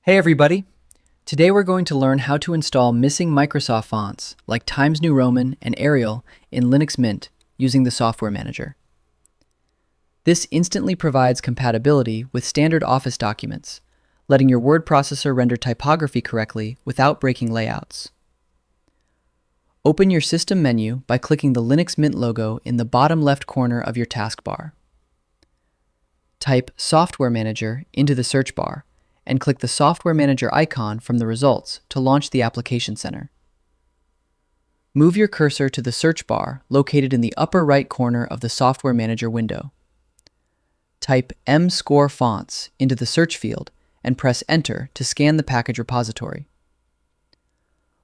Hey everybody! Today we're going to learn how to install missing Microsoft fonts like Times New Roman and Arial in Linux Mint using the Software Manager. This instantly provides compatibility with standard Office documents, letting your word processor render typography correctly without breaking layouts. Open your System menu by clicking the Linux Mint logo in the bottom left corner of your taskbar. Type Software Manager into the search bar and click the Software Manager icon from the results to launch the Application Center. Move your cursor to the search bar located in the upper right corner of the Software Manager window. Type M-Score Fonts into the search field and press Enter to scan the package repository.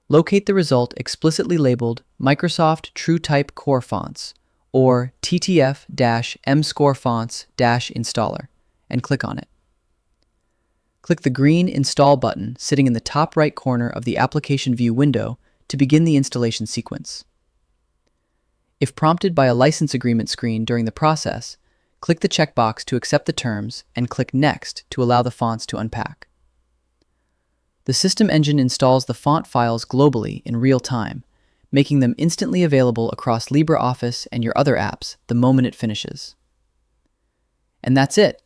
Locate the result explicitly labeled Microsoft TrueType Core Fonts, or TTF-M-Score Fonts-Installer, and click on it. Click the green Install button sitting in the top right corner of the Application View window to begin the installation sequence. If prompted by a license agreement screen during the process, click the checkbox to accept the terms and click Next to allow the fonts to unpack. The system engine installs the font files globally in real time, making them instantly available across LibreOffice and your other apps the moment it finishes. And that's it!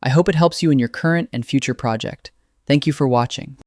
I hope it helps you in your current and future project. Thank you for watching.